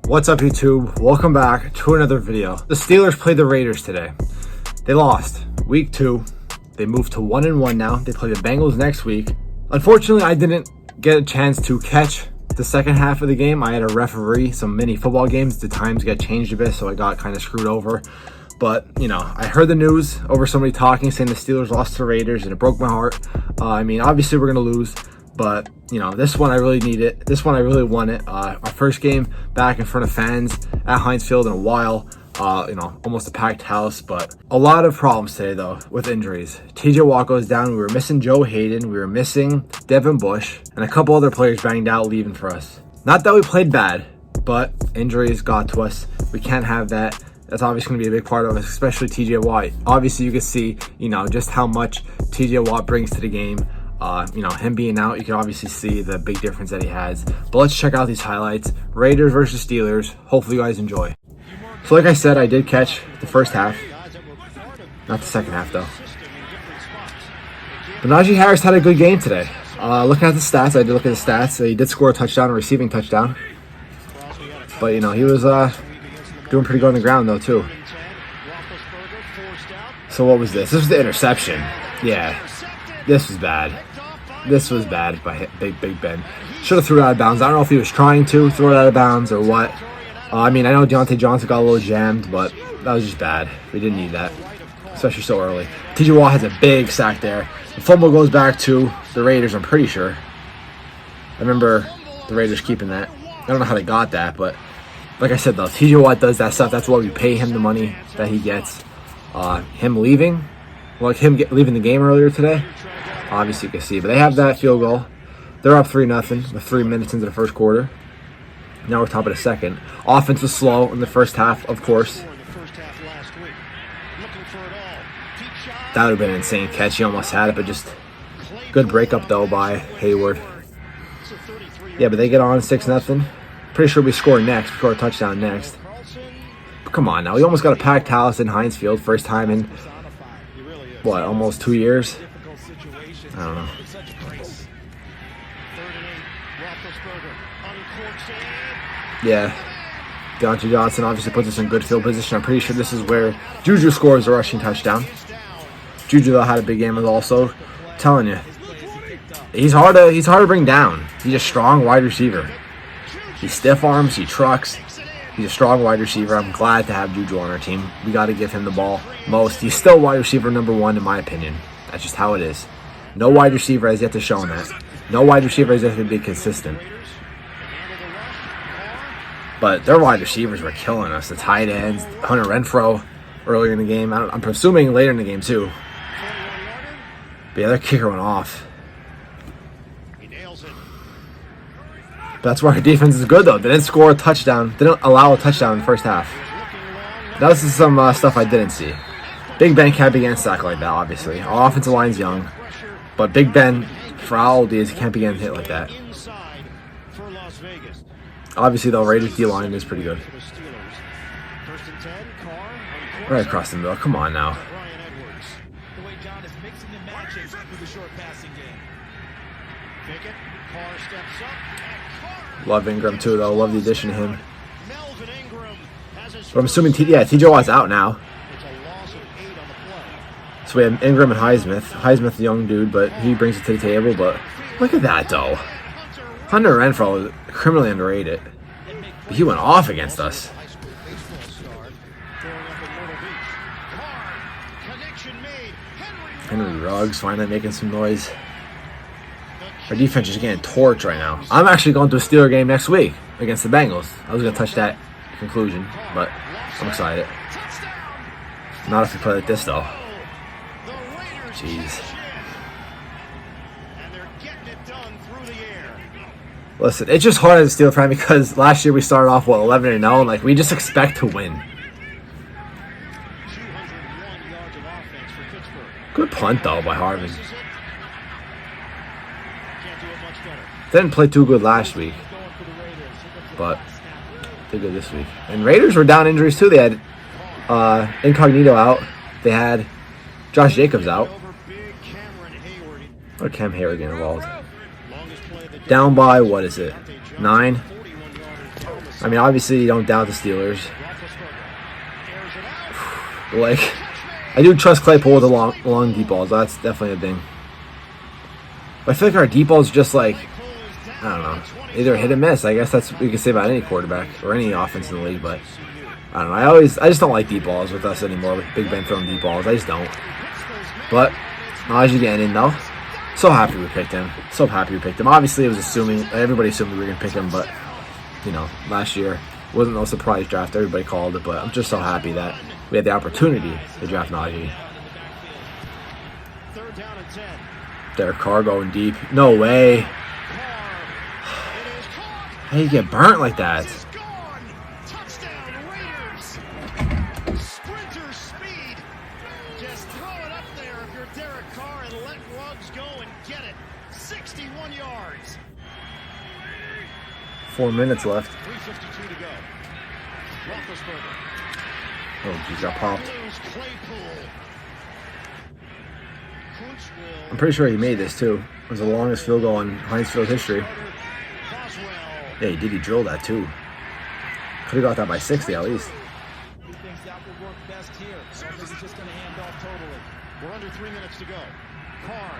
What's up, YouTube? Welcome back to another video. The Steelers played the Raiders today. They lost week 2. They moved to 1-1 now. They play the Bengals next week. Unfortunately, I didn't get a chance to catch the second half of the game. I had a referee some mini football games. The times got changed a bit, so I got kind of screwed over. But, you know, I heard the news over somebody talking, saying the Steelers lost to the Raiders, and it broke my heart. Obviously, we're going to lose. But, you know, this one I really need it. This one I really want it. Our first game back in front of fans at Heinz Field in a while. Almost a packed house. But a lot of problems today, though, with injuries. TJ Watt goes down. We were missing Joe Hayden. We were missing Devin Bush. And a couple other players banged out, leaving for us. Not that we played bad, but injuries got to us. We can't have that. That's obviously going to be a big part of it, especially TJ Watt. Obviously, you can see, just how much TJ Watt brings to the game. Him being out, you can obviously see the big difference that he has. But let's check out these highlights. Raiders versus Steelers. Hopefully you guys enjoy. So like I said, I did catch the first half. Not the second half, though. But Najee Harris had a good game today. Looking at the stats, I did look at the stats. He did score a touchdown, a receiving touchdown. But, he was doing pretty good on the ground, though, too. So what was this? This was the interception. Yeah. This was bad. This was bad by Big Ben. Should have threw it out of bounds. I don't know if he was trying to throw it out of bounds or what. I know Deontay Johnson got a little jammed, but that was just bad. We didn't need that, especially so early. TJ Watt has a big sack there. The fumble goes back to the Raiders, I'm pretty sure. I remember the Raiders keeping that. I don't know how they got that, but like I said, though, TJ Watt does that stuff. That's why we pay him the money that he gets. Him leaving, leaving the game earlier today, obviously you can see. But they have that field goal. They're up 3-0 with 3 minutes into the first quarter. Now we're top of the second. Offense was slow in the first half, of course. That would have been an insane catch. He almost had it, but just good breakup, though, by Hayward. Yeah, but they get on 6-0. Pretty sure we score next. We score a touchdown next. But come on now. We almost got a packed house in Heinz Field. First time in, almost 2 years? I don't know. Yeah. Deontay Johnson obviously puts us in good field position. I'm pretty sure this is where Juju scores a rushing touchdown. Juju, though, had a big game also. Telling you. He's hard to bring down. He's a strong wide receiver. He stiff arms, he trucks. He's a strong wide receiver. I'm glad to have Juju on our team. We got to give him the ball most. He's still wide receiver number 1 in my opinion. That's just how it is. No wide receiver has yet to show that. No wide receiver has yet to be consistent. But their wide receivers were killing us. The tight ends, Hunter Renfrow earlier in the game. I'm presuming later in the game too. But yeah, their kicker went off. But that's why our defense is good, though. They didn't score a touchdown. They didn't allow a touchdown in the first half. That was some stuff I didn't see. Big Ben can't be getting sacked like that, obviously. Our offensive line's young. But Big Ben, for how old he is, he can't be getting hit like that. Obviously, though, Raiders D-line is pretty good. Right across the middle. Come on now. Love Ingram, too, though. Love the addition of him. But I'm assuming, TJ Watt's out now. So we have Ingram and Highsmith. Highsmith, a young dude, but he brings it to the table. But look at that, though. Hunter Renfrow is criminally underrated. But he went off against us. Henry Ruggs finally making some noise. Our defense is getting torched right now. I'm actually going to a Steeler game next week against the Bengals. I was going to touch that conclusion, but I'm excited. Not if we play like this, though. Jeez. Listen, it's just hard as a Steeler fan because last year we started off, 11-0, and we just expect to win. Good punt, though, by Harvin. Didn't play too good last week, but did good this week. And Raiders were down injuries, too. They had Incognito out. They had Josh Jacobs out. Or Cam Hayward getting involved. Down by, what is it, 9? I mean, obviously, you don't doubt the Steelers. But, like, I do trust Claypool with the long deep balls. That's definitely a thing. But I feel like our deep balls are just like, I don't know, either hit or miss. I guess that's what you can say about any quarterback or any offense in the league. But I don't know. I just don't like deep balls with us anymore. With Big Ben throwing deep balls, I just don't. But Najee getting in though. So happy we picked him. So happy we picked him. Obviously, it was everybody assumed we were gonna pick him, but you know, last year wasn't no surprise draft. Everybody called it, but I'm just so happy that we had the opportunity to draft Najee. Derek Carr going deep. No way. How do you get burnt like that? Sprinter speed. Just throw it up there if you're Derek Carr and let Ruggs go and get it. 61 yards. 4 minutes left. 3:52 to go. Roethlisberger. Oh, geez, got popped. I'm pretty sure he made this too. It was the longest field goal in Heinz Field history. Yeah, he did. He drilled that too. Could have got that by 60 at least. He thinks that will work best here. So he's just going to hand off totally. We're under 3 minutes to go. Carr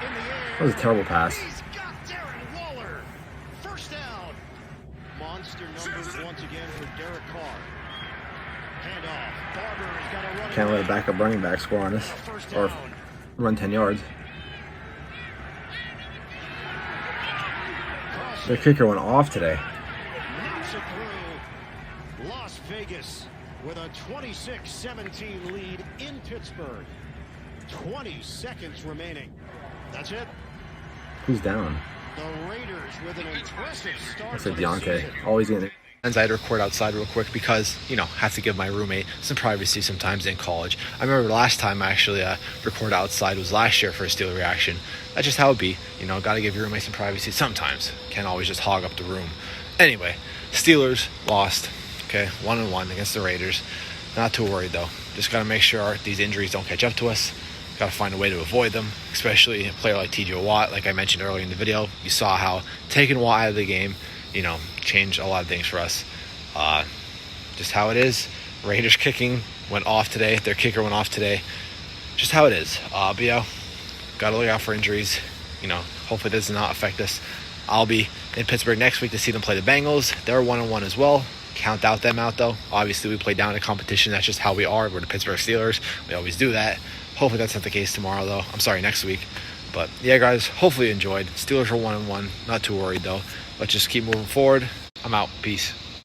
in the air. That was a terrible pass. He's got Darren Waller. First down. Monster numbers once again for Derek Carr. Handoff. Barber's got a run. Can't let a backup running back score on us or run 10 yards. Their kicker went off today. Knocks it through. Las Vegas with a 26-17 lead in Pittsburgh. 20 seconds remaining. That's it. Who's down? The Raiders with an impressive start. Looks like Deontay. Always in it. I had to record outside real quick because, you know, have to give my roommate some privacy sometimes in college. I remember the last time I actually recorded outside was last year for a Steeler reaction. That's just how it be. You know, got to give your roommate some privacy sometimes. Can't always just hog up the room. Anyway, Steelers lost, okay, 1-1 against the Raiders. Not too worried, though. Just got to make sure these injuries don't catch up to us. Got to find a way to avoid them, especially a player like TJ Watt. Like I mentioned earlier in the video, you saw how taking Watt out of the game, you know, changed a lot of things for us. Just how it is. Raiders kicking went off today. Their kicker went off today. Just how it is. But yeah, gotta look out for injuries. You know, hopefully this does not affect us. I'll be in Pittsburgh next week to see them play the Bengals. They're 1-1 as well. Count them out though. Obviously we play down in competition. That's just how we are. We're the Pittsburgh Steelers. We always do that. Hopefully that's not the case tomorrow though. I'm sorry, next week. But yeah, guys, hopefully you enjoyed. Steelers are 1-1. Not too worried though. Let's just keep moving forward. I'm out. Peace.